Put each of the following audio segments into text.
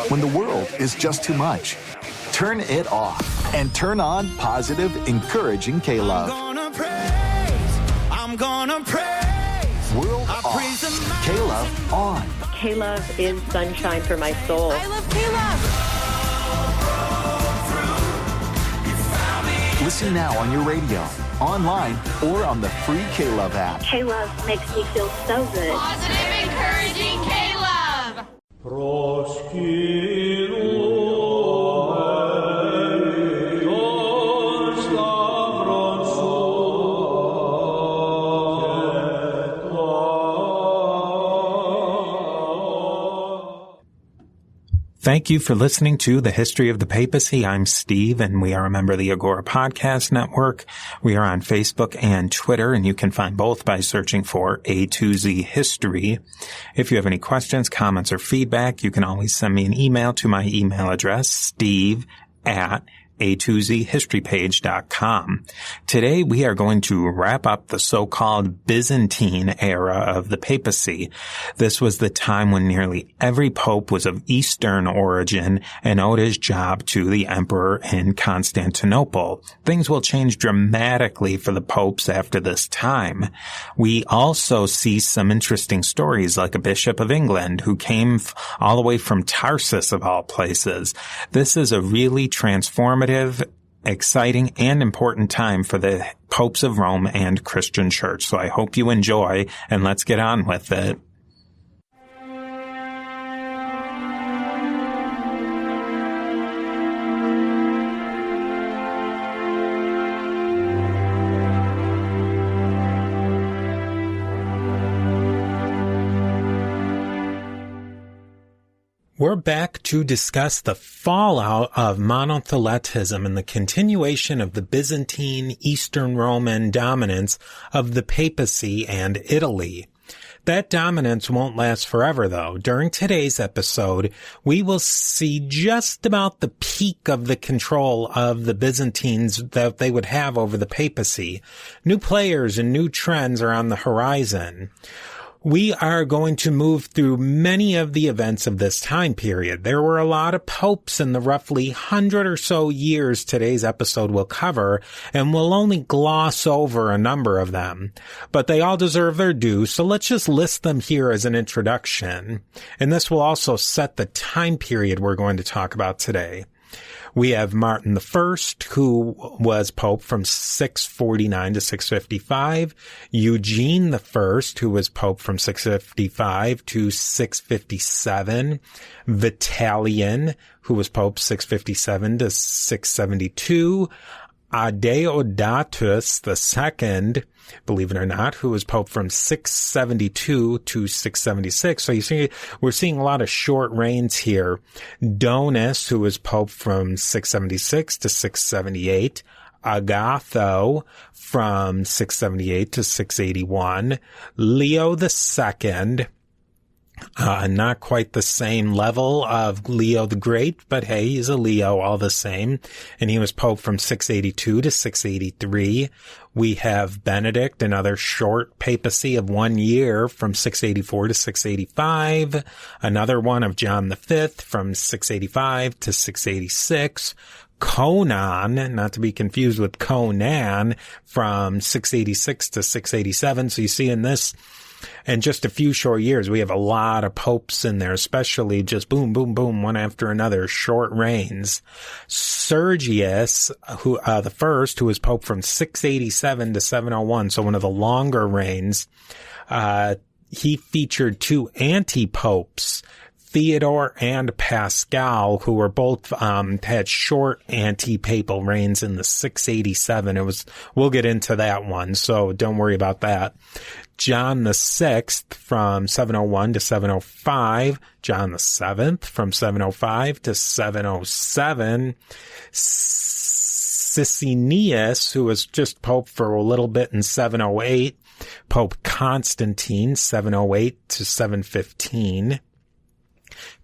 When the world is just too much, turn it off and turn on positive, encouraging K-Love. I'm gonna praise. World off. K-Love on. K-Love is sunshine for my soul. I love K-Love. Listen now on your radio, online, or on the free K-Love app. K-Love makes me feel so good. Positive, encouraging K-Love. Thank you for listening to The History of the Papacy. I'm Steve, and we are a member of the Agora Podcast Network. We are on Facebook and Twitter, and you can find both by searching for A2Z History. If you have any questions, comments, or feedback, you can always send me an email to my email address, steve@a2zhistorypage.com. Today we are going to wrap up the so-called Byzantine era of the papacy. This was the time when nearly every pope was of Eastern origin and owed his job to the emperor in Constantinople. Things will change dramatically for the popes after this time. We also see some interesting stories, like a bishop of England who came all the way from Tarsus, of all places. This is a really transformative, exciting, and important time for the popes of Rome and Christian Church. So I hope you enjoy, and let's get on with it. We're back to discuss the fallout of monotheletism and the continuation of the Byzantine Eastern Roman dominance of the papacy and Italy. That dominance won't last forever, though. During today's episode, we will see just about the peak of the control of the Byzantines that they would have over the papacy. New players and new trends are on the horizon. We are going to move through many of the events of this time period. There were a lot of popes in the roughly 100 or so years today's episode will cover, and we'll only gloss over a number of them. But they all deserve their due, so let's just list them here as an introduction. And this will also set the time period we're going to talk about today. We have Martin I, who was pope from 649 to 655, Eugene I, who was pope from 655 to 657, Vitalian, who was pope 657 to 672, Adeodatus II, believe it or not, who was pope from 672 to 676. So you see, we're seeing a lot of short reigns here. Donus, who was pope from 676 to 678. Agatho from 678 to 681. Leo II, not quite the same level of Leo the Great, but hey, he's a Leo all the same. And he was pope from 682 to 683. We have Benedict, another short papacy of 1 year from 684 to 685. Another one of John V from 685 to 686. Conan, not to be confused with Conan, from 686 to 687. So you see in this, in just a few short years, we have a lot of popes in there, especially just boom, boom, boom, one after another, short reigns. Sergius, the first, who was pope from 687 to 701, so one of the longer reigns, he featured two anti-popes, Theodore and Pascal, who were both, had short anti-papal reigns in the 687. We'll get into that one, so don't worry about that. John VI from 701 to 705, John VII from 705 to 707, Sisinnius, who was just pope for a little bit in 708, Pope Constantine, 708 to 715,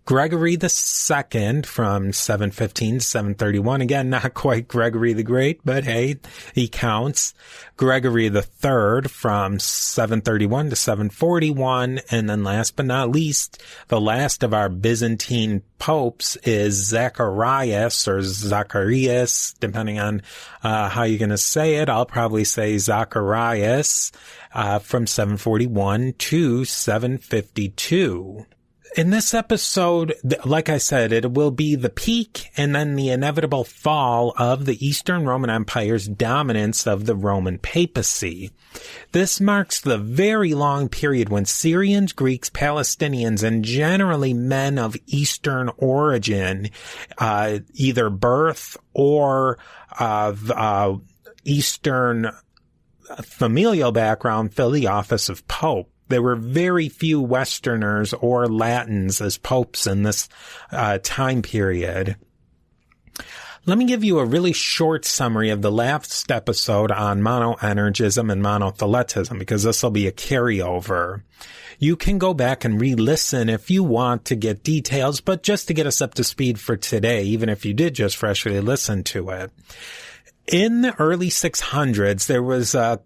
Gregory II from 715 to 731. Again, not quite Gregory the Great, but hey, he counts. Gregory III from 731 to 741. And then last but not least, the last of our Byzantine popes is Zacharias or Zacharias, depending on how you're going to say it. I'll probably say Zacharias from 741 to 752. In this episode, like I said, it will be the peak and then the inevitable fall of the Eastern Roman Empire's dominance of the Roman Papacy. This marks the very long period when Syrians, Greeks, Palestinians, and generally men of Eastern origin, either birth or of Eastern familial background, fill the office of Pope. There were very few Westerners or Latins as popes in this time period. Let me give you a really short summary of the last episode on monoenergism and monotheletism, because this will be a carryover. You can go back and re-listen if you want to get details, but just to get us up to speed for today, even if you did just freshly listen to it. In the early 600s, there was a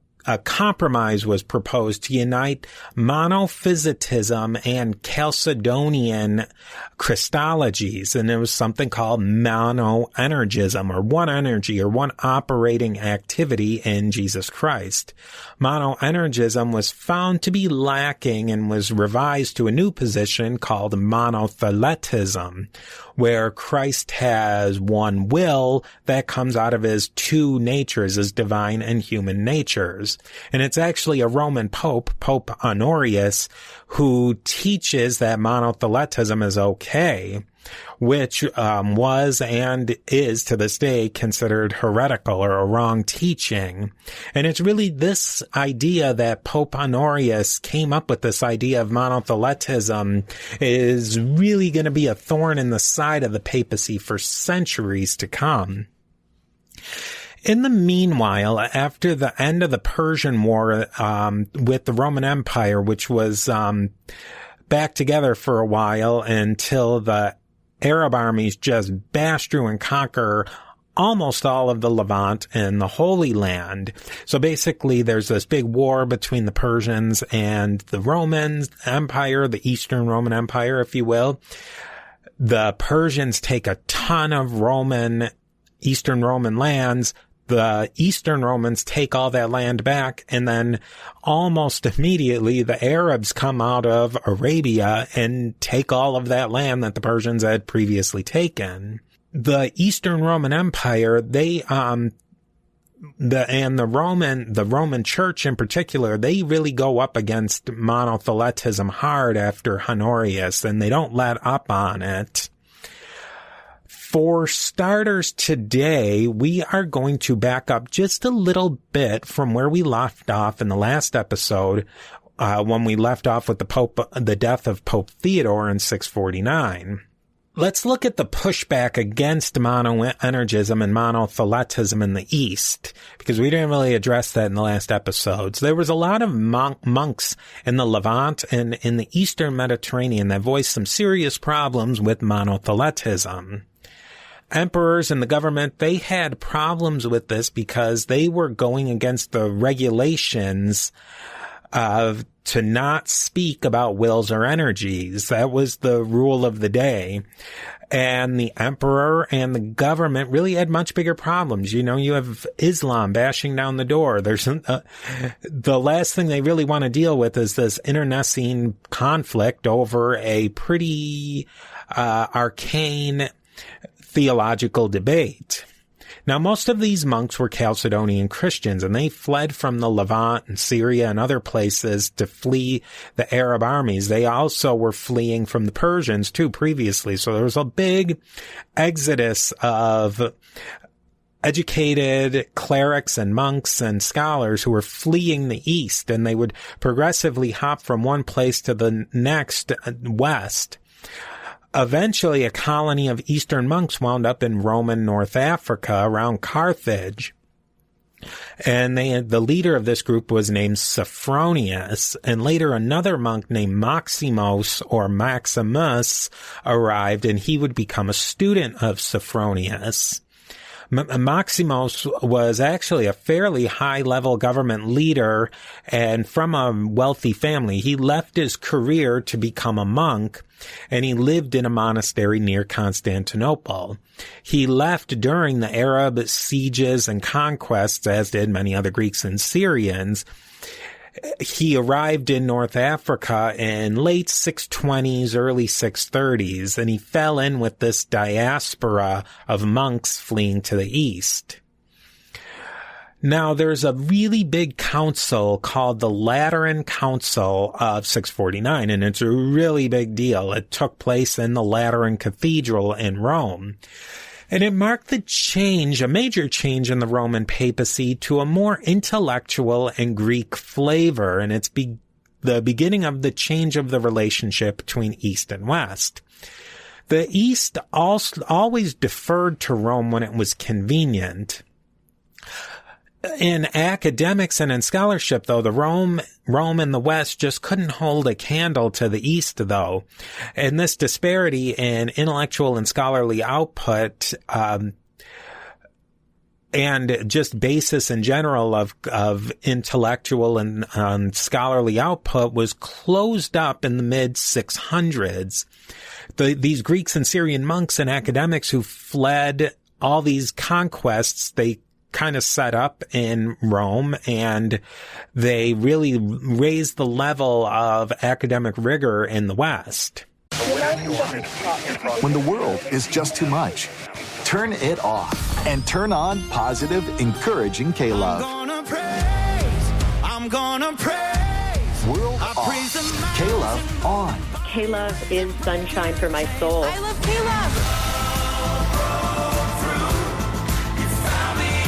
compromise was proposed to unite monophysitism and Chalcedonian Christologies, and there was something called monoenergism, or one energy, or one operating activity in Jesus Christ. Monoenergism was found to be lacking and was revised to a new position called monotheletism, where Christ has one will that comes out of his two natures, his divine and human natures. And it's actually a Roman pope, Pope Honorius, who teaches that monotheletism is okay, which was and is to this day considered heretical or a wrong teaching. And it's really this idea that Pope Honorius came up with, this idea of monotheletism, is really going to be a thorn in the side of the papacy for centuries to come. In the meanwhile, after the end of the Persian War with the Roman Empire, which was back together for a while until the Arab armies just bash through and conquer almost all of the Levant and the Holy Land. So basically there's this big war between the Persians and the Roman Empire, the Eastern Roman Empire, if you will. The Persians take a ton of Eastern Roman lands. The Eastern Romans take all that land back, and then almost immediately the Arabs come out of Arabia and take all of that land that the Persians had previously taken. The Eastern Roman Empire, the Roman Church in particular, they really go up against monotheletism hard after Honorius, and they don't let up on it. For starters today, we are going to back up just a little bit from where we left off in the last episode, when we left off with the death of Pope Theodore in 649. Let's look at the pushback against monoenergism and monotheletism in the East, because we didn't really address that in the last episodes. There was a lot of monks in the Levant and in the Eastern Mediterranean that voiced some serious problems with monotheletism. Emperors and the government, they had problems with this because they were going against the regulations to not speak about wills or energies. That was the rule of the day. And the emperor and the government really had much bigger problems. You know, you have Islam bashing down the door. There's the last thing they really want to deal with is this internecine conflict over a pretty arcane theological debate. Now, most of these monks were Chalcedonian Christians, and they fled from the Levant and Syria and other places to flee the Arab armies. They also were fleeing from the Persians, too, previously. So there was a big exodus of educated clerics and monks and scholars who were fleeing the East, and they would progressively hop from one place to the next west. Eventually, a colony of Eastern monks wound up in Roman North Africa around Carthage. And the leader of this group was named Sophronius, and later another monk named Maximus or Maximus arrived, and he would become a student of Sophronius. Maximus was actually a fairly high-level government leader and from a wealthy family. He left his career to become a monk, and he lived in a monastery near Constantinople. He left during the Arab sieges and conquests, as did many other Greeks and Syrians. He arrived in North Africa in late 620s, early 630s, and he fell in with this diaspora of monks fleeing to the east. Now, there's a really big council called the Lateran Council of 649, and it's a really big deal. It took place in the Lateran Cathedral in Rome. And it marked a major change in the Roman papacy to a more intellectual and Greek flavor, and it's the beginning of the change of the relationship between East and West. The East always deferred to Rome when it was convenient. In academics and in scholarship, though, Rome and the West just couldn't hold a candle to the East, though. And this disparity in intellectual and scholarly output, and just basis in general of intellectual and scholarly output was closed up in the mid-600s. These Greeks and Syrian monks and academics who fled all these conquests, they kind of set up in Rome, and they really raised the level of academic rigor in the West. When the world is just too much, turn it off and turn on positive, encouraging K-Love. I'm gonna praise. World off, K-Love on. K-Love is sunshine for my soul. I love K-Love.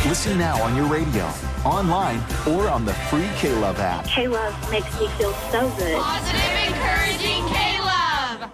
Listen now on your radio, online, or on the free K-Love app. K-Love makes me feel so good. Positive, encouraging K-Love.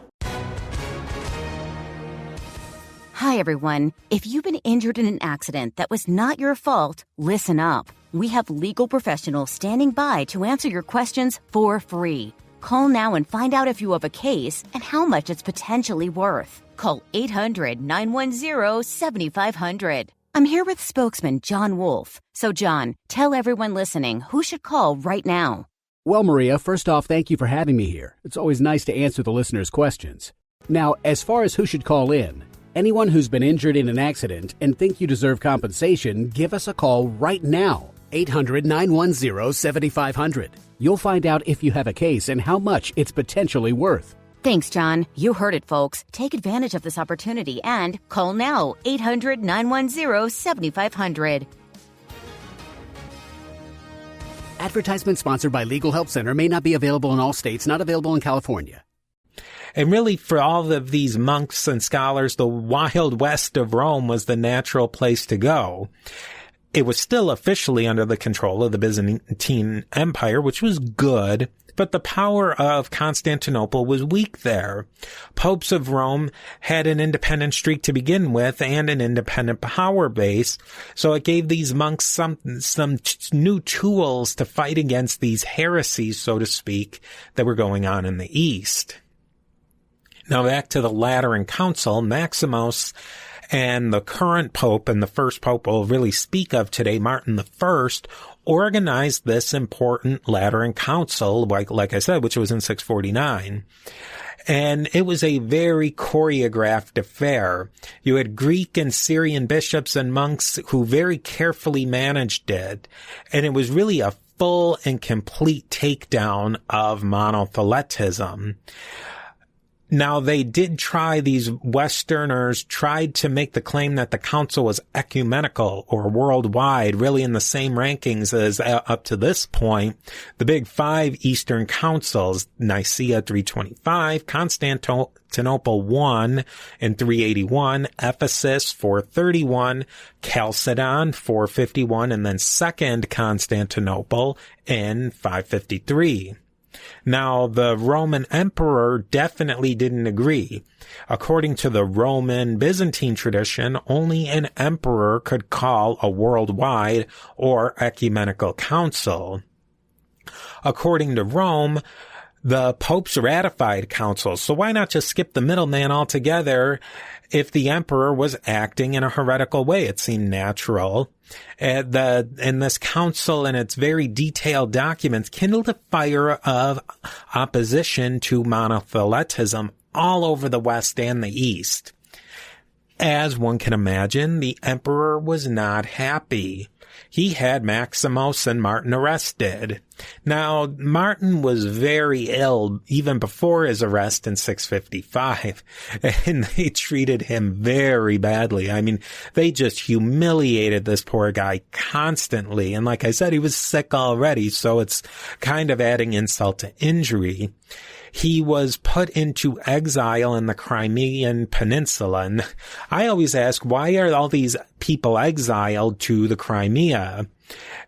Hi, everyone. If you've been injured in an accident that was not your fault, listen up. We have legal professionals standing by to answer your questions for free. Call now and find out if you have a case and how much it's potentially worth. Call 800-910-7500. I'm here with spokesman John Wolf. So, John, tell everyone listening who should call right now. Well, Maria, first off, thank you for having me here. It's always nice to answer the listeners' questions. Now, as far as who should call in, anyone who's been injured in an accident and think you deserve compensation, give us a call right now. 800-910-7500. You'll find out if you have a case and how much it's potentially worth. Thanks, John. You heard it, folks. Take advantage of this opportunity and call now, 800-910-7500. Advertisement sponsored by Legal Help Center may not be available in all states, not available in California. And really, for all of these monks and scholars, the Wild West of Rome was the natural place to go. It was still officially under the control of the Byzantine Empire, which was good, but the power of Constantinople was weak there. Popes of Rome had an independent streak to begin with and an independent power base, so it gave these monks some new tools to fight against these heresies, so to speak, that were going on in the East. Now back to the Lateran Council, Maximus and the current pope and the first pope we'll really speak of today, Martin I, organized this important Lateran Council, like I said, which was in 649. And it was a very choreographed affair. You had Greek and Syrian bishops and monks who very carefully managed it. And it was really a full and complete takedown of monothelitism. Now, these Westerners tried to make the claim that the council was ecumenical or worldwide, really in the same rankings as up to this point. The big five Eastern councils, Nicaea 325, Constantinople 1 in 381, Ephesus 431, Chalcedon 451, and then Second Constantinople in 553. Now, the Roman emperor definitely didn't agree. According to the Roman Byzantine tradition, only an emperor could call a worldwide or ecumenical council. According to Rome, the popes ratified councils, so why not just skip the middleman altogether if the emperor was acting in a heretical way? It seemed natural. And this council and its very detailed documents kindled a fire of opposition to monothelitism all over the West and the East. As one can imagine, the emperor was not happy. He had Maximus and Martin arrested. Now, Martin was very ill even before his arrest in 655, and they treated him very badly. I mean, they just humiliated this poor guy constantly. And like I said, he was sick already, so it's kind of adding insult to injury. He was put into exile in the Crimean Peninsula. And I always ask, why are all these people exiled to the Crimea?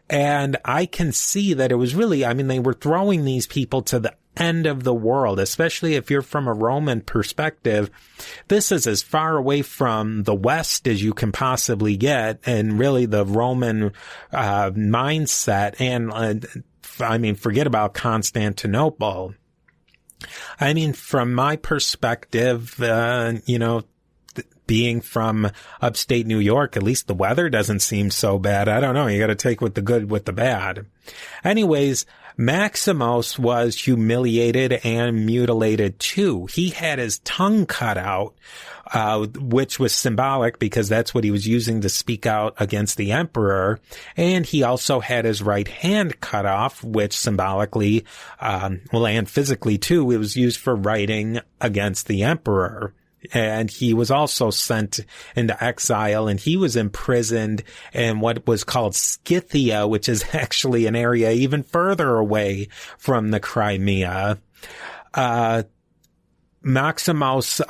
And I can see that it was really, I mean, they were throwing these people to the end of the world, especially if you're from a Roman perspective. This is as far away from the West as you can possibly get, and really the Roman mindset. And I mean, forget about Constantinople. I mean, from my perspective, being from upstate New York, at least the weather doesn't seem so bad. I don't know. You got to take with the good with the bad. Anyways, Maximus was humiliated and mutilated too. He had his tongue cut out, which was symbolic because that's what he was using to speak out against the emperor. And he also had his right hand cut off, which symbolically, and physically too, it was used for writing against the emperor. And he was also sent into exile, and he was imprisoned in what was called Scythia, which is actually an area even further away from the Crimea. Maximus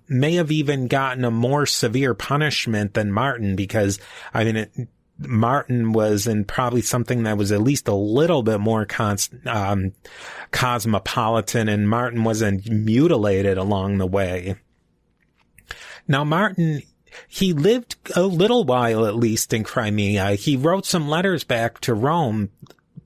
may have even gotten a more severe punishment than Martin because, I mean, Martin was in probably something that was at least a little bit more cosmopolitan, and Martin wasn't mutilated along the way. Now, Martin, he lived a little while, at least, in Crimea. He wrote some letters back to Rome,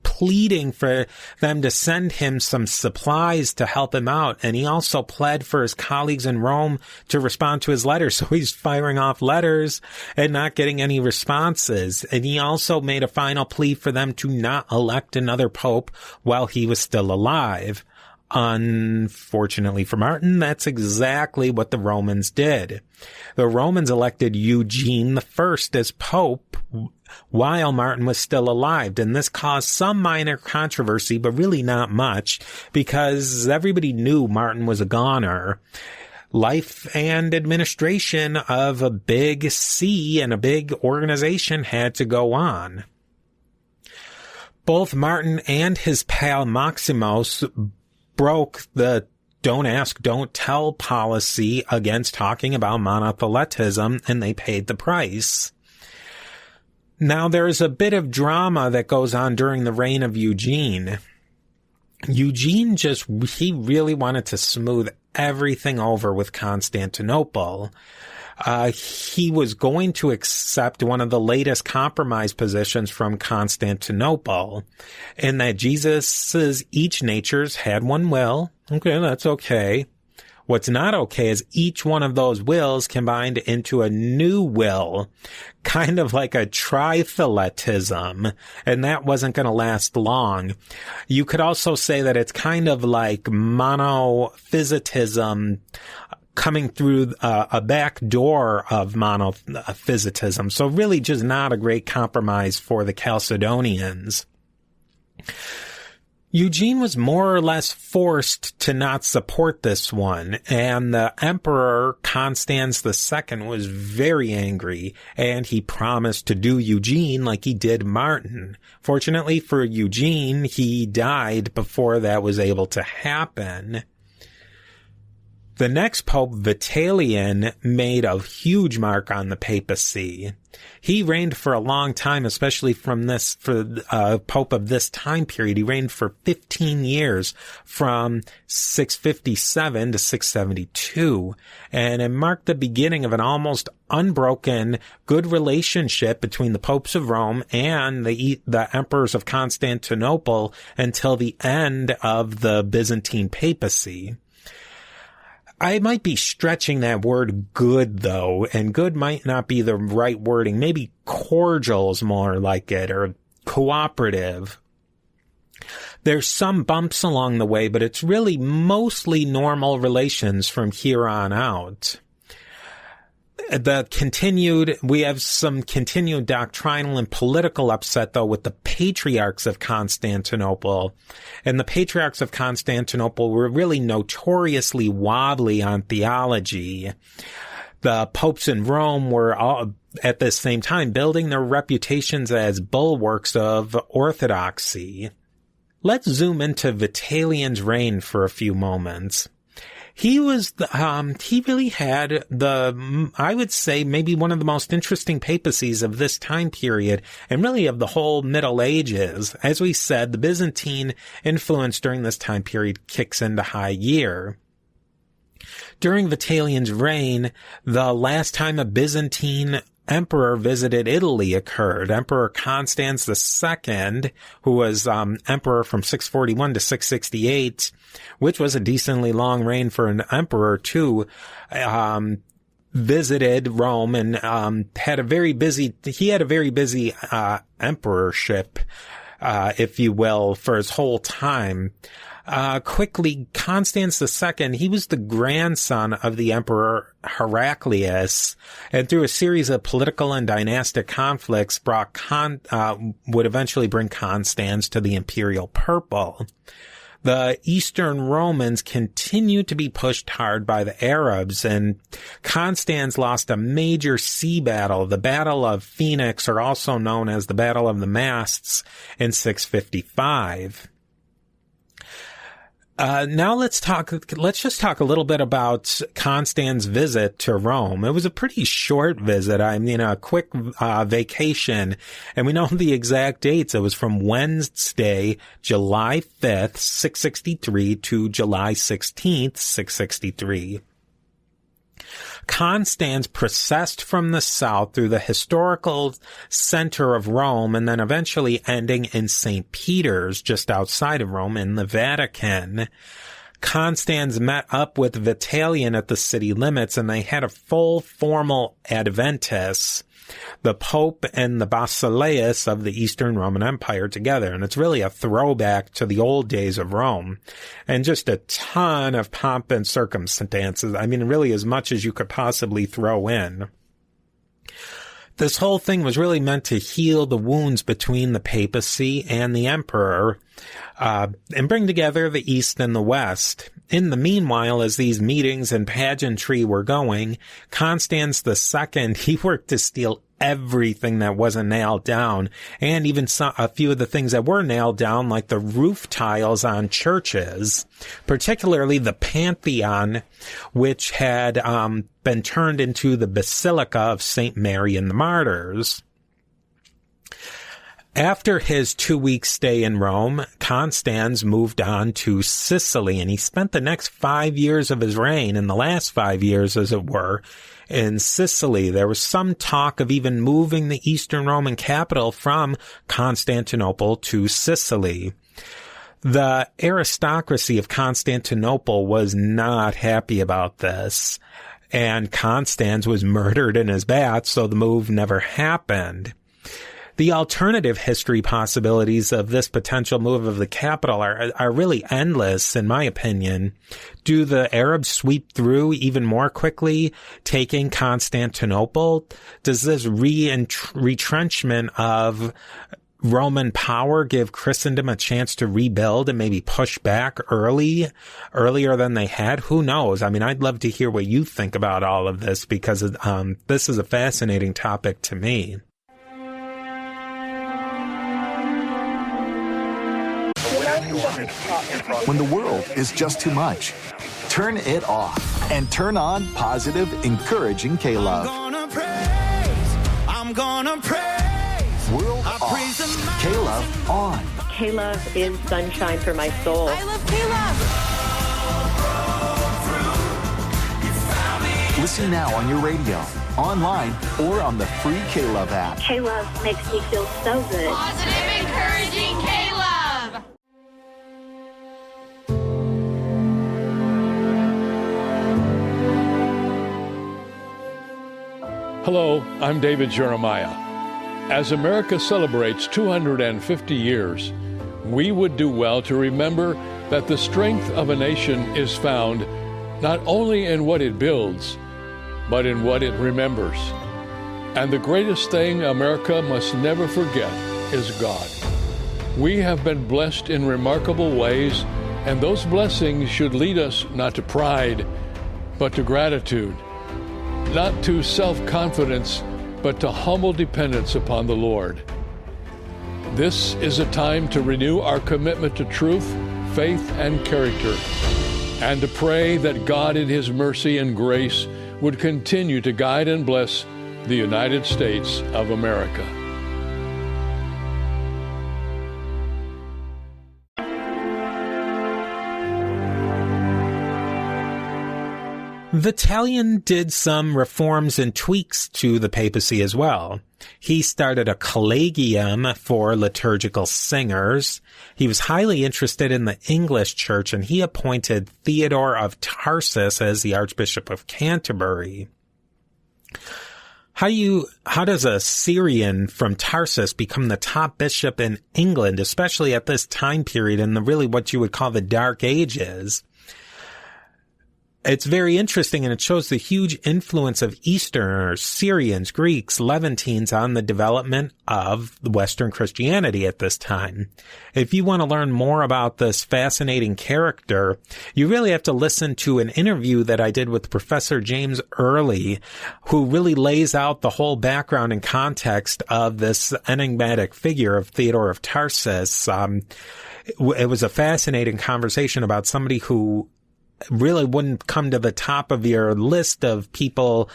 pleading for them to send him some supplies to help him out. And he also pled for his colleagues in Rome to respond to his letters. So he's firing off letters and not getting any responses. And he also made a final plea for them to not elect another pope while he was still alive. Unfortunately for Martin, that's exactly what the Romans did. The Romans elected Eugene I as pope while Martin was still alive, and this caused some minor controversy, but really not much, because everybody knew Martin was a goner. Life and administration of a big see and a big organization had to go on. Both Martin and his pal Maximus broke the don't ask, don't tell policy against talking about monothelitism, and they paid the price. Now, there is a bit of drama that goes on during the reign of Eugene. Eugene he really wanted to smooth everything over with Constantinople. He was going to accept one of the latest compromise positions from Constantinople, in that Jesus's each natures had one will. Okay, that's okay. What's not okay is each one of those wills combined into a new will, kind of like a trithelitism, and that wasn't going to last long. You could also say that it's kind of like monophysitism coming through a back door of monophysitism. So really just not a great compromise for the Chalcedonians. Eugene was more or less forced to not support this one, and the Emperor Constans II was very angry, and he promised to do Eugene like he did Martin. Fortunately for Eugene, he died before that was able to happen. The next Pope, Vitalian, made a huge mark on the papacy. He reigned for a long time, especially for Pope of this time period. He reigned for 15 years, from 657 to 672, and it marked the beginning of an almost unbroken good relationship between the popes of Rome and the emperors of Constantinople until the end of the Byzantine Papacy. I might be stretching that word good, though, and good might not be the right wording. Maybe cordial is more like it, or cooperative. There's some bumps along the way, but it's really mostly normal relations from here on out. We have some continued doctrinal and political upset, though, with the patriarchs of Constantinople. And the patriarchs of Constantinople were really notoriously wobbly on theology. The popes in Rome were all, at the same time, building their reputations as bulwarks of orthodoxy. Let's zoom into Vitalian's reign for a few moments. He really had I would say, maybe one of the most interesting papacies of this time period, and really of the whole Middle Ages. As we said, the Byzantine influence during this time period kicks into high gear. During Vitalian's reign, the last time a Byzantine emperor visited Italy occurred. Emperor Constans II, who was emperor from 641 to 668, which was a decently long reign for an emperor too, visited Rome and had a very busy emperorship, if you will, for his whole time. Quickly, Constans II, he was the grandson of the Emperor Heraclius, and through a series of political and dynastic conflicts would eventually bring Constans to the imperial purple. The Eastern Romans continued to be pushed hard by the Arabs, and Constans lost a major sea battle, the Battle of Phoenix, or also known as the Battle of the Masts, in 655. Now let's just talk a little bit about Constans' visit to Rome. It was a pretty short visit. I mean, a quick, vacation. And we know the exact dates. It was from Wednesday, July 5th, 663 to July 16th, 663. Constans processed from the south through the historical center of Rome and then eventually ending in St. Peter's, just outside of Rome, in the Vatican. Constans met up with Vitalian at the city limits, and they had a full formal adventus, the Pope and the Basileus of the Eastern Roman Empire together. And it's really a throwback to the old days of Rome, and just a ton of pomp and circumstances. I mean, really as much as you could possibly throw in. This whole thing was really meant to heal the wounds between the papacy and the emperor, and bring together the East and the West. In the meanwhile, as these meetings and pageantry were going, Constans II, he worked to steal everything that wasn't nailed down, and even a few of the things that were nailed down, like the roof tiles on churches, particularly the Pantheon, which had been turned into the Basilica of St. Mary and the Martyrs. After his 2-week stay in Rome, Constans moved on to Sicily, and he spent the next 5 years of his reign, in the last 5 years, as it were, in Sicily. There was some talk of even moving the Eastern Roman capital from Constantinople to Sicily. The aristocracy of Constantinople was not happy about this, and Constans was murdered in his bath, so the move never happened. The alternative history possibilities of this potential move of the capital are really endless, in my opinion. Do the Arabs sweep through even more quickly, taking Constantinople? Does this retrenchment of Roman power give Christendom a chance to rebuild and maybe push back earlier than they had? Who knows? I mean, I'd love to hear what you think about all of this, because this is a fascinating topic to me. When the world is just too much, turn it off and turn on positive, encouraging K-Love. I'm gonna praise. World I off. praise the K-Love on. K-Love is sunshine for my soul. I love K-Love. Listen now on your radio, online, or on the free K-Love app. K-Love makes me feel so good. Positive, encouraging K-Love. Hello, I'm David Jeremiah. As America celebrates 250 years, we would do well to remember that the strength of a nation is found not only in what it builds, but in what it remembers. And the greatest thing America must never forget is God. We have been blessed in remarkable ways, and those blessings should lead us not to pride, but to gratitude, not to self-confidence, but to humble dependence upon the Lord. This is a time to renew our commitment to truth, faith, and character, and to pray that God in His mercy and grace would continue to guide and bless the United States of America. Vitalian did some reforms and tweaks to the papacy as well. He started a collegium for liturgical singers. He was highly interested in the English church, and he appointed Theodore of Tarsus as the Archbishop of Canterbury. How does a Syrian from Tarsus become the top bishop in England, especially at this time period in the really what you would call the Dark Ages? It's very interesting, and it shows the huge influence of Easterners, Syrians, Greeks, Levantines on the development of Western Christianity at this time. If you want to learn more about this fascinating character, you really have to listen to an interview that I did with Professor James Early, who really lays out the whole background and context of this enigmatic figure of Theodore of Tarsus. It was a fascinating conversation about somebody who really wouldn't come to the top of your list of people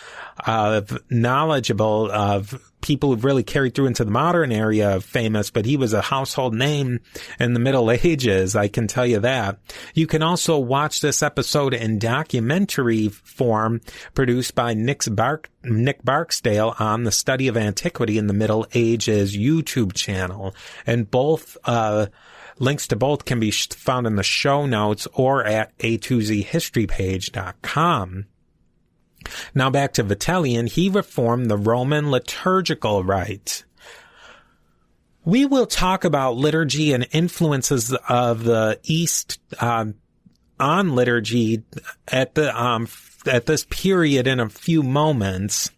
knowledgeable, of people who've really carried through into the modern area of famous, but he was a household name in the Middle Ages, I can tell you that. You can also watch this episode in documentary form produced by Nick Barksdale on the Study of Antiquity in the Middle Ages YouTube channel. And both links to both can be found in the show notes or at a2zhistorypage.com. Now back to Vitalian. He reformed the Roman liturgical rite. We will talk about liturgy and influences of the East on liturgy at this period in a few moments.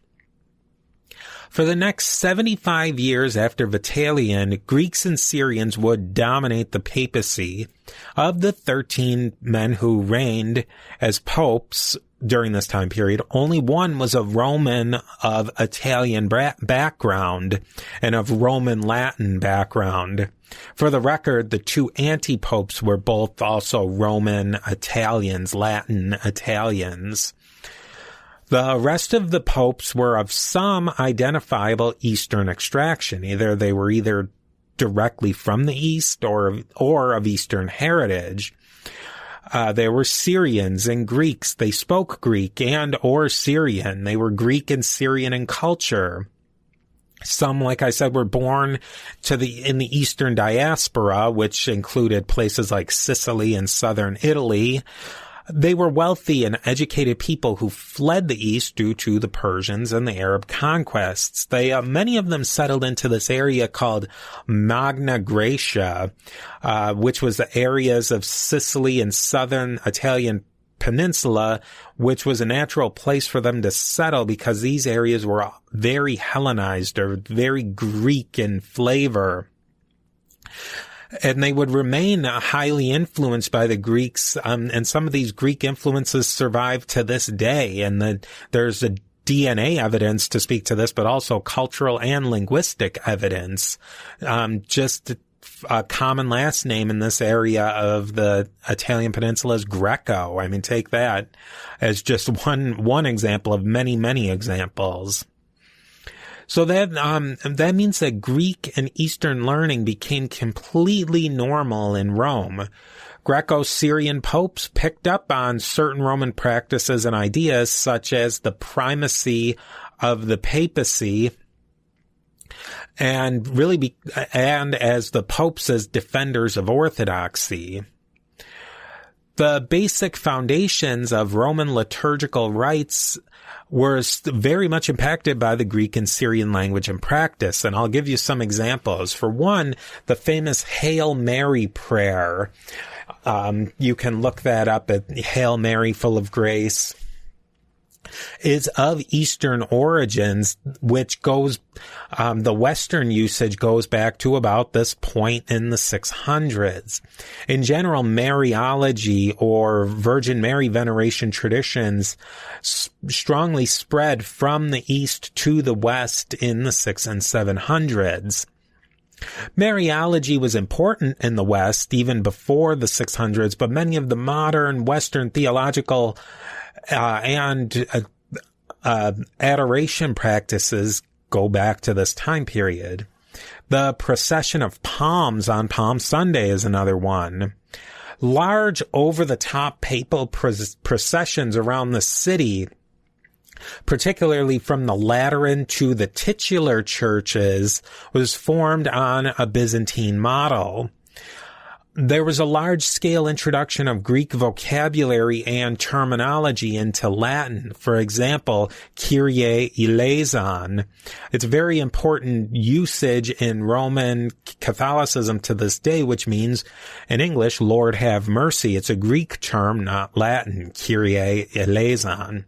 For the next 75 years after Vitalian, Greeks and Syrians would dominate the papacy. Of the 13 men who reigned as popes during this time period, only one was a Roman of Italian background and of Roman Latin background. For the record, the two anti-popes were both also Roman Italians, Latin Italians. The rest of the popes were of some identifiable Eastern extraction. They were directly from the East or of Eastern heritage. They were Syrians and Greeks. They spoke Greek and or Syrian. They were Greek and Syrian in culture. Some, like I said, were born in the Eastern diaspora, which included places like Sicily and southern Italy. They were wealthy and educated people who fled the East due to the Persians and the Arab conquests. Many of them settled into this area called Magna Graecia, which was the areas of Sicily and southern Italian peninsula, which was a natural place for them to settle because these areas were very Hellenized or very Greek in flavor. And they would remain highly influenced by the Greeks, and some of these Greek influences survive to this day. And there's a DNA evidence to speak to this, but also cultural and linguistic evidence. Just common last name in this area of the Italian peninsula is Greco. I mean, take that as just one example of many, many examples. So that means that Greek and Eastern learning became completely normal in Rome. Greco-Syrian popes picked up on certain Roman practices and ideas, such as the primacy of the papacy, and as the popes as defenders of orthodoxy. The basic foundations of Roman liturgical rites were very much impacted by the Greek and Syrian language and practice. And I'll give you some examples. For one, the famous Hail Mary prayer. You can look that up at Hail Mary, full of grace, is of Eastern origins, which goes, the Western usage goes back to about this point in the 600s. In general, Mariology or Virgin Mary veneration traditions strongly spread from the East to the West in the 600s and 700s. Mariology was important in the West even before the 600s, but many of the modern Western theological and adoration practices go back to this time period. The procession of palms on Palm Sunday is another one. Large over-the-top papal processions around the city, particularly from the Lateran to the titular churches, was formed on a Byzantine model. There was a large-scale introduction of Greek vocabulary and terminology into Latin. For example, Kyrie eleison. It's very important usage in Roman Catholicism to this day, which means, in English, Lord have mercy. It's a Greek term, not Latin, Kyrie eleison.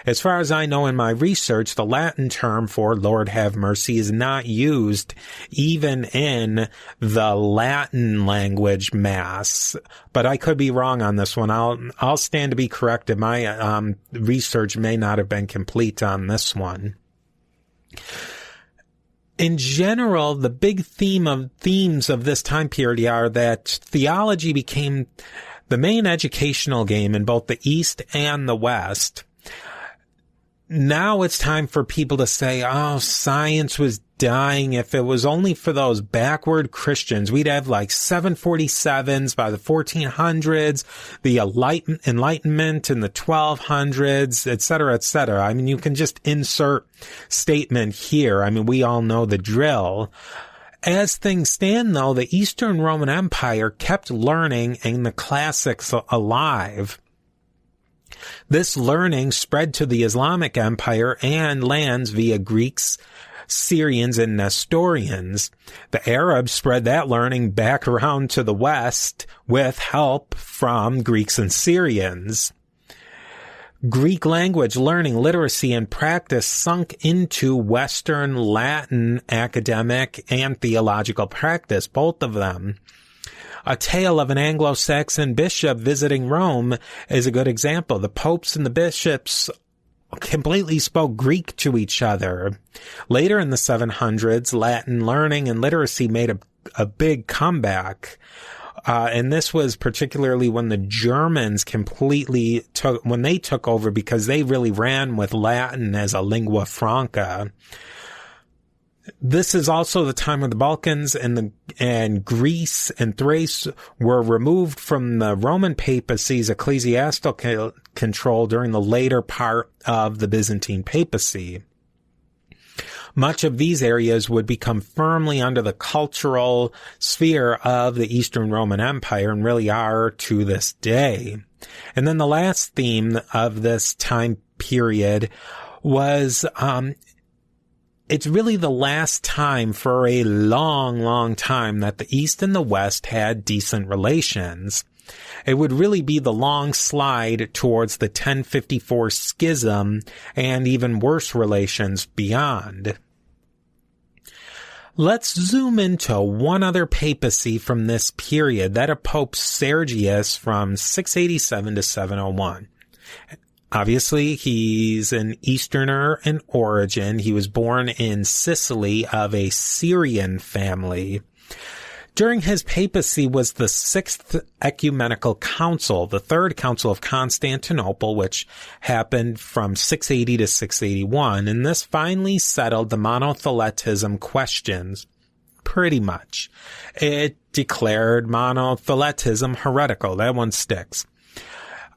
As far as I know in my research, the Latin term for Lord have mercy is not used even in the Latin language Mass, but I could be wrong on this one. I'll stand to be corrected. My research may not have been complete on this one. In general, the big themes of this time period are that theology became the main educational game in both the East and the West. Now it's time for people to say, oh, science was dying. If it was only for those backward Christians, we'd have like 747s by the 1400s, the Enlightenment in the 1200s, et cetera, et cetera. I mean, you can just insert statement here. I mean, we all know the drill. As things stand, though, the Eastern Roman Empire kept learning and the classics alive. This learning spread to the Islamic Empire and lands via Greeks, Syrians, and Nestorians. The Arabs spread that learning back around to the West with help from Greeks and Syrians. Greek language learning, literacy, and practice sunk into Western Latin academic and theological practice, both of them. A tale of an Anglo-Saxon bishop visiting Rome is a good example. The popes and the bishops completely spoke Greek to each other. Later in the 700s, Latin learning and literacy made a big comeback. And this was particularly when the Germans when they took over, because they really ran with Latin as a lingua franca. This is also the time when the Balkans and Greece and Thrace were removed from the Roman papacy's ecclesiastical control during the later part of the Byzantine Papacy. Much of these areas would become firmly under the cultural sphere of the Eastern Roman Empire and really are to this day. And then the last theme of this time period was, it's really the last time for a long, long time that the East and the West had decent relations. It would really be the long slide towards the 1054 schism and even worse relations beyond. Let's zoom into one other papacy from this period, that of Pope Sergius from 687 to 701. Obviously, he's an Easterner in origin. He was born in Sicily of a Syrian family. During his papacy was the Sixth Ecumenical Council, the Third Council of Constantinople, which happened from 680 to 681, and this finally settled the monotheletism questions, pretty much. It declared monotheletism heretical. That one sticks.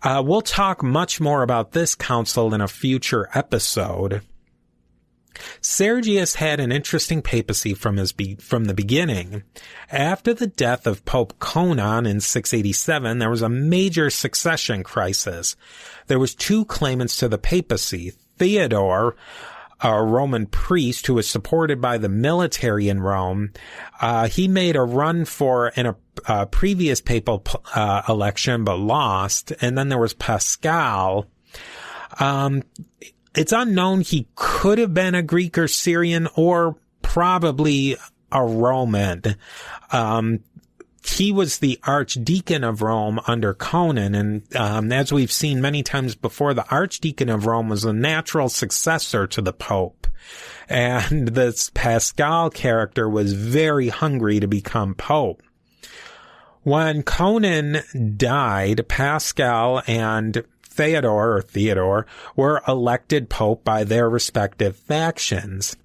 We'll talk much more about this council in a future episode. Sergius had an interesting papacy from the beginning. After the death of Pope Conon in 687, there was a major succession crisis. There was two claimants to the papacy. Theodore, a Roman priest who was supported by the military in Rome, he made a run for a previous papal election but lost. And then there was Pascal. It's unknown. He could have been a Greek or Syrian or probably a Roman. He was the archdeacon of Rome under Conon, and as we've seen many times before, the archdeacon of Rome was a natural successor to the Pope. And this Pascal character was very hungry to become Pope. When Conon died, Pascal and Theodore were elected Pope by their respective factions.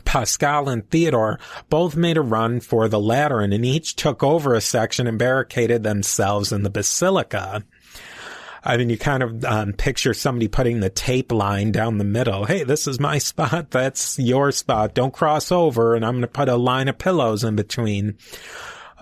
Pascal and Theodore both made a run for the Lateran, and each took over a section and barricaded themselves in the basilica. I mean, you kind of picture somebody putting the tape line down the middle. Hey, this is my spot. That's your spot. Don't cross over. And I'm going to put a line of pillows in between.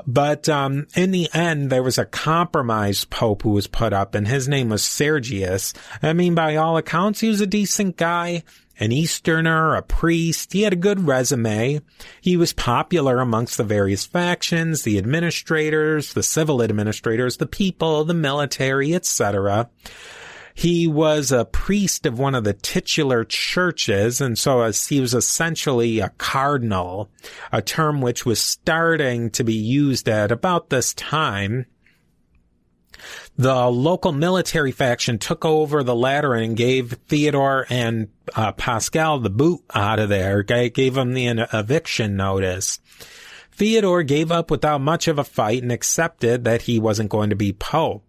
But in the end, there was a compromised pope who was put up, and his name was Sergius. I mean, by all accounts, he was a decent guy, an Easterner, a priest. He had a good resume. He was popular amongst the various factions, the administrators, the civil administrators, the people, the military, etc. He was a priest of one of the titular churches, and so he was essentially a cardinal, a term which was starting to be used at about this time. The local military faction took over the Lateran and gave Theodore and Pascal the boot out of there, gave them the eviction notice. Theodore gave up without much of a fight and accepted that he wasn't going to be pope.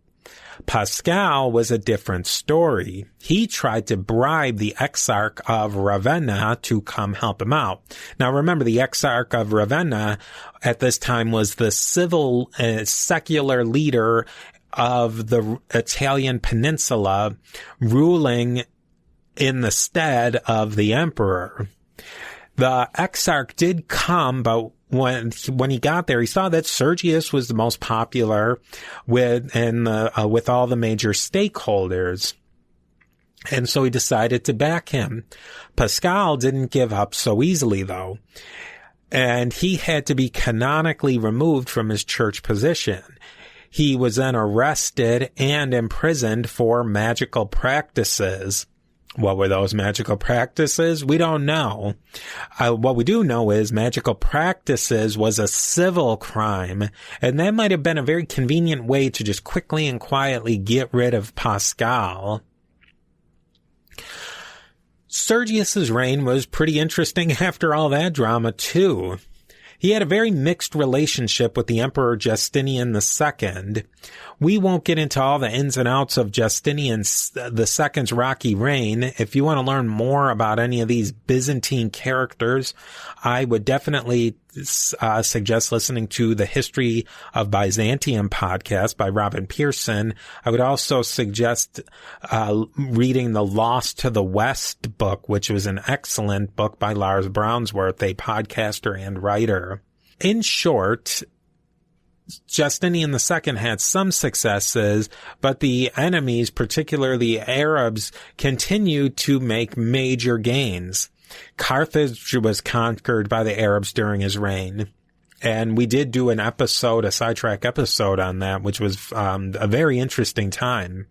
Pascal was a different story. He tried to bribe the Exarch of Ravenna to come help him out. Now remember, the Exarch of Ravenna at this time was the civil, secular leader of the Italian peninsula, ruling in the stead of the emperor. The Exarch did come, but when he got there, he saw that Sergius was the most popular with all the major stakeholders. And so he decided to back him. Pascal didn't give up so easily, though. And he had to be canonically removed from his church position. He was then arrested and imprisoned for magical practices. What were those magical practices? We don't know. What we do know is magical practices was a civil crime, and that might have been a very convenient way to just quickly and quietly get rid of Pascal. Sergius's reign was pretty interesting after all that drama, too. He had a very mixed relationship with the Emperor Justinian II. We won't get into all the ins and outs of Justinian II's rocky reign. If you want to learn more about any of these Byzantine characters, I would definitely suggest listening to the History of Byzantium podcast by Robin Pearson. I would also suggest reading the Lost to the West book, which was an excellent book by Lars Brownsworth, a podcaster and writer. In short, Justinian II had some successes, but the enemies, particularly Arabs, continued to make major gains. Carthage was conquered by the Arabs during his reign. And we did do an episode, a sidetrack episode on that, which was a very interesting time.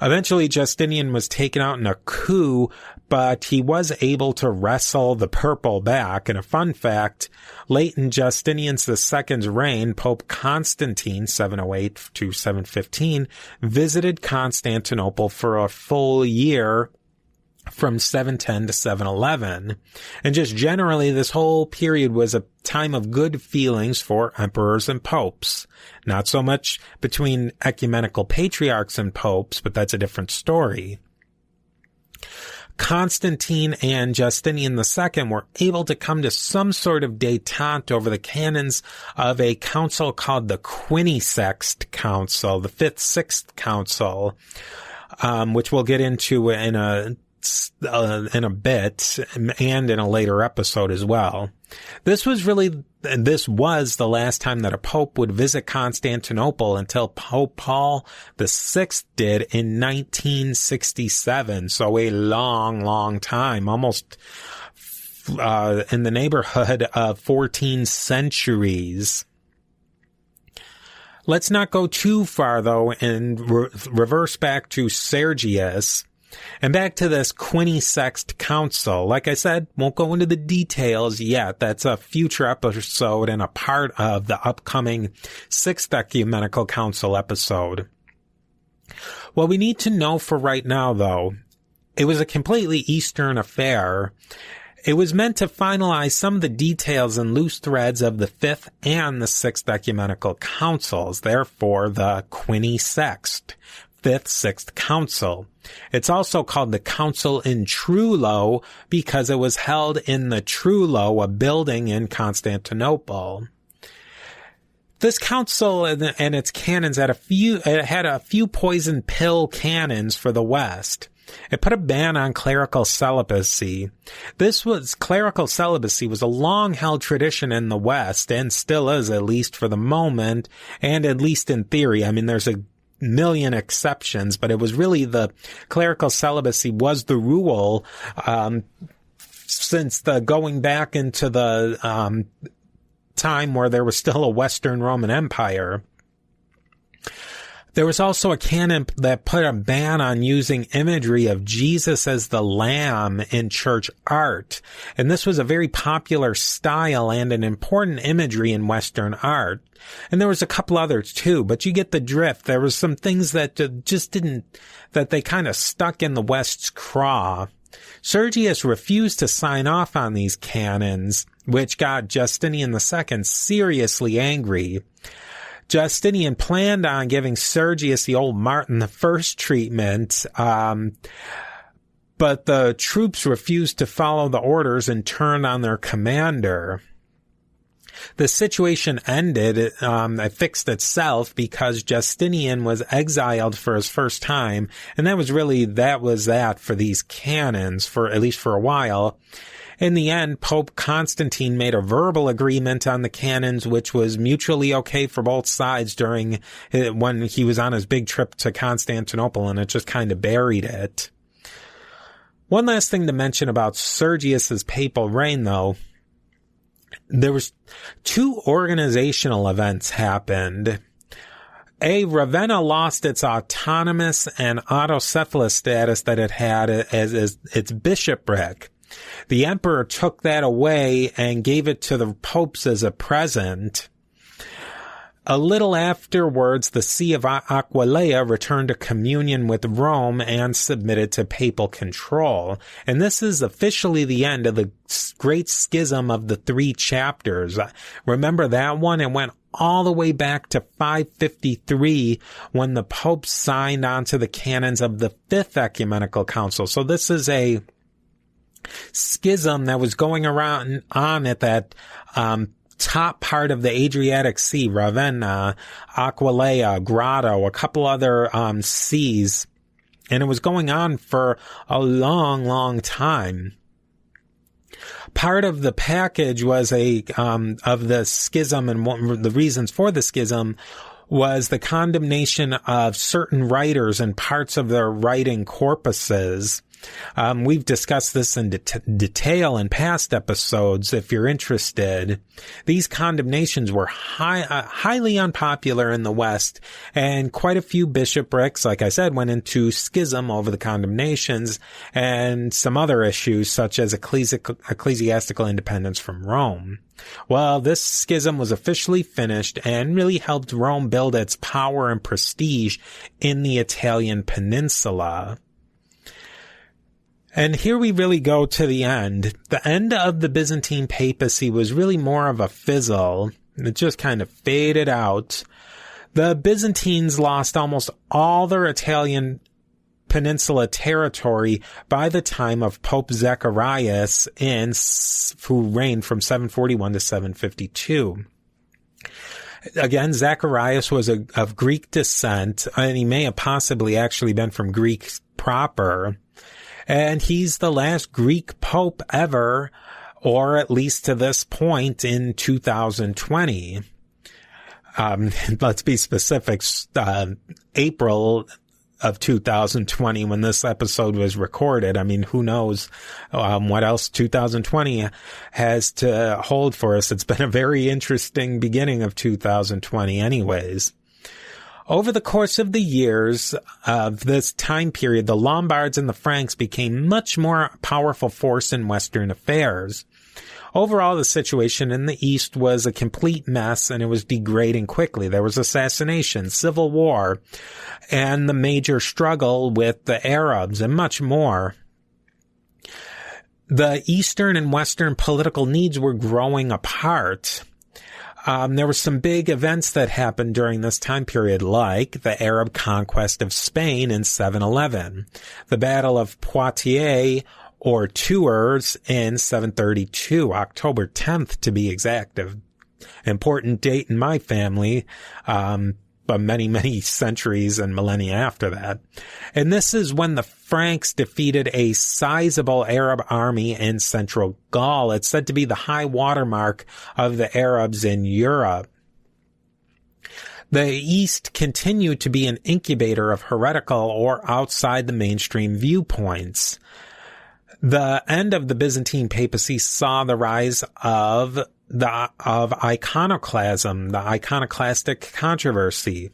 Eventually, Justinian was taken out in a coup, but he was able to wrestle the purple back. And a fun fact, late in Justinian II's reign, Pope Constantine, 708 to 715, visited Constantinople for a full year from 710 to 711. And just generally, this whole period was a time of good feelings for emperors and popes. Not so much between ecumenical patriarchs and popes, but that's a different story. Constantine and Justinian II were able to come to some sort of détente over the canons of a council called the Quinisext Council, the 5th, 6th Council, which we'll get into in a bit and in a later episode as well. This was the last time that a pope would visit Constantinople until Pope Paul VI did in 1967. So a long, long time, almost in the neighborhood of 14 centuries. Let's not go too far, though, and reverse back to Sergius. And back to this Quinisext Council. Like I said, won't go into the details yet. That's a future episode and a part of the upcoming 6th Ecumenical Council episode. What we need to know for right now, though, it was a completely Eastern affair. It was meant to finalize some of the details and loose threads of the 5th and the 6th Ecumenical Councils, therefore the Quinisext, 5th, 6th Council. It's also called the Council in Trullo because it was held in the Trullo, a building in Constantinople. This council and its canons had a few poison pill canons for the West. It put a ban on clerical celibacy. Clerical celibacy was a long-held tradition in the West and still is, at least for the moment, and at least in theory. I mean, there's a million exceptions, but it was really the clerical celibacy was the rule, since the going back into the, time where there was still a Western Roman Empire. There was also a canon that put a ban on using imagery of Jesus as the Lamb in church art. And this was a very popular style and an important imagery in Western art. And there was a couple others too, but you get the drift. There was some things that that they kind of stuck in the West's craw. Sergius refused to sign off on these canons, which got Justinian II seriously angry. Justinian planned on giving Sergius the old Martin I treatment, but the troops refused to follow the orders and turned on their commander. The situation ended, it fixed itself because Justinian was exiled for his first time, and that was that for these canons, for at least for a while. In the end, Pope Constantine made a verbal agreement on the canons, which was mutually okay for both sides when he was on his big trip to Constantinople, and it just kind of buried it. One last thing to mention about Sergius's papal reign, though. There was 2 organizational events happened. Ravenna lost its autonomous and autocephalous status that it had as its bishopric. The emperor took that away and gave it to the popes as a present. A little afterwards, the See of Aquileia returned to communion with Rome and submitted to papal control. And this is officially the end of the Great Schism of the 3 chapters. Remember that one? It went all the way back to 553 when the popes signed onto the canons of the 5th Ecumenical Council. So this is a schism that was going on at that top part of the Adriatic Sea, Ravenna, Aquileia, Grotto, a couple other seas, and it was going on for a long, long time. Part of the package was of the schism, and one of the reasons for the schism was the condemnation of certain writers and parts of their writing corpuses. We've discussed this in detail in past episodes, if you're interested. These condemnations were highly unpopular in the West, and quite a few bishoprics, like I said, went into schism over the condemnations and some other issues, such as ecclesiastical independence from Rome. Well, this schism was officially finished and really helped Rome build its power and prestige in the Italian peninsula. And here we really go to the end. The end of the Byzantine Papacy was really more of a fizzle. It just kind of faded out. The Byzantines lost almost all their Italian peninsula territory by the time of Pope Zacharias, who reigned from 741 to 752. Again, Zacharias was of Greek descent, and he may have possibly actually been from Greek proper. And he's the last Greek pope ever, or at least to this point in 2020. Let's be specific, April of 2020 when this episode was recorded. I mean, who knows what else 2020 has to hold for us. It's been a very interesting beginning of 2020 anyways. Over the course of the years of this time period, the Lombards and the Franks became much more powerful force in Western affairs. Overall, the situation in the East was a complete mess, and it was degrading quickly. There was assassination, civil war, and the major struggle with the Arabs, and much more. The Eastern and Western political needs were growing apart. There were some big events that happened during this time period, like the Arab conquest of Spain in 711, the Battle of Poitiers, or Tours in 732, October 10th to be exact, an important date in my family, but many, many centuries and millennia after that. And this is when the Franks defeated a sizable Arab army in central Gaul. It's said to be the high watermark of the Arabs in Europe. The East continued to be an incubator of heretical or outside the mainstream viewpoints. The end of the Byzantine Papacy saw the rise of iconoclasm, the iconoclastic controversy.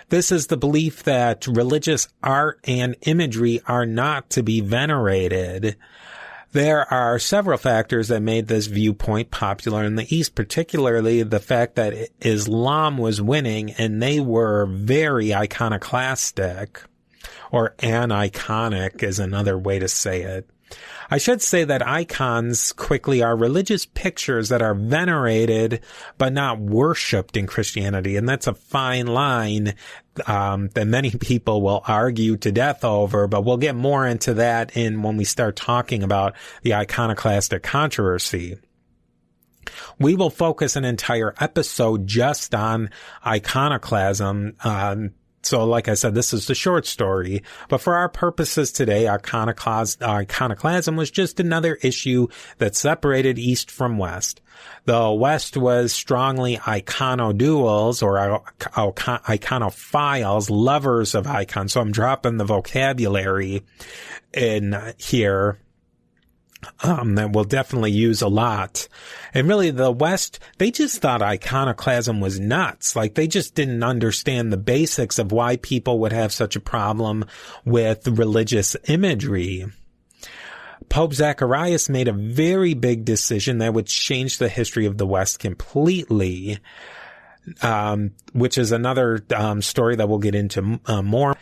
This is the belief that religious art and imagery are not to be venerated. There are several factors that made this viewpoint popular in the East, particularly the fact that Islam was winning and they were very iconoclastic, or aniconic is another way to say it. I should say that icons quickly are religious pictures that are venerated but not worshipped in Christianity, and that's a fine line that many people will argue to death over, but we'll get more into that when we start talking about the iconoclastic controversy. We will focus an entire episode just on iconoclasm. So like I said, this is the short story, but for our purposes today, iconoclasm was just another issue that separated East from West. The West was strongly iconoduals, or iconophiles, lovers of icons. So I'm dropping the vocabulary in here that we'll definitely use a lot. And really, the West, they just thought iconoclasm was nuts. Like, they just didn't understand the basics of why people would have such a problem with religious imagery. Pope Zacharias made a very big decision that would change the history of the West completely, which is another story that we'll get into more.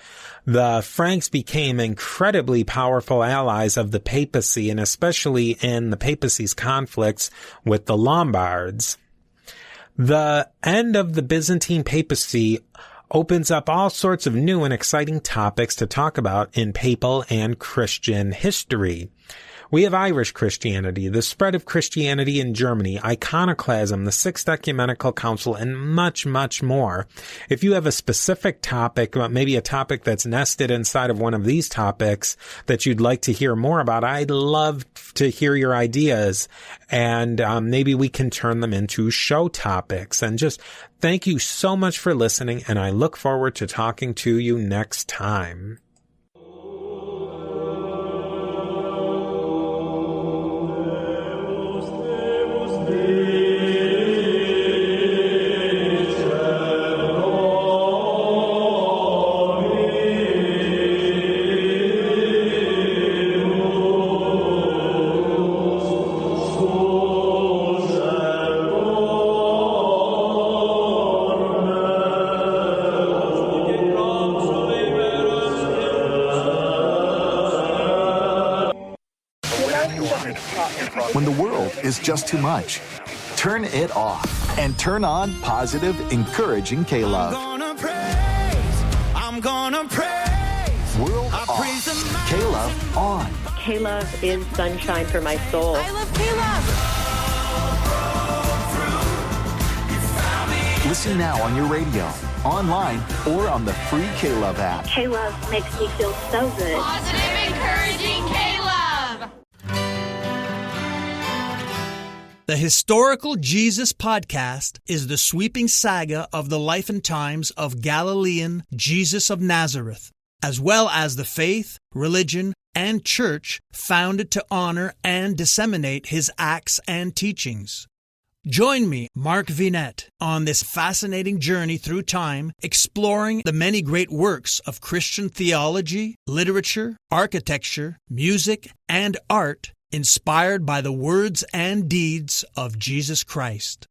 The Franks became incredibly powerful allies of the papacy, and especially in the papacy's conflicts with the Lombards. The end of the Byzantine Papacy opens up all sorts of new and exciting topics to talk about in papal and Christian history. We have Irish Christianity, the spread of Christianity in Germany, iconoclasm, the Sixth Ecumenical Council, and much, much more. If you have a specific topic, maybe a topic that's nested inside of one of these topics that you'd like to hear more about, I'd love to hear your ideas, and maybe we can turn them into show topics. And just thank you so much for listening, and I look forward to talking to you next time. When the world is just too much, turn it off and turn on positive, encouraging K-Love. I'm gonna praise. World off, K-Love on. K-Love is sunshine for my soul. I love K-Love. Listen now on your radio, online, or on the free K-Love app. K-Love makes me feel so good. Positive, encouraging K-Love. The Historical Jesus Podcast is the sweeping saga of the life and times of Galilean Jesus of Nazareth, as well as the faith, religion, and church founded to honor and disseminate his acts and teachings. Join me, Mark Vinette, on this fascinating journey through time, exploring the many great works of Christian theology, literature, architecture, music, and art inspired by the words and deeds of Jesus Christ.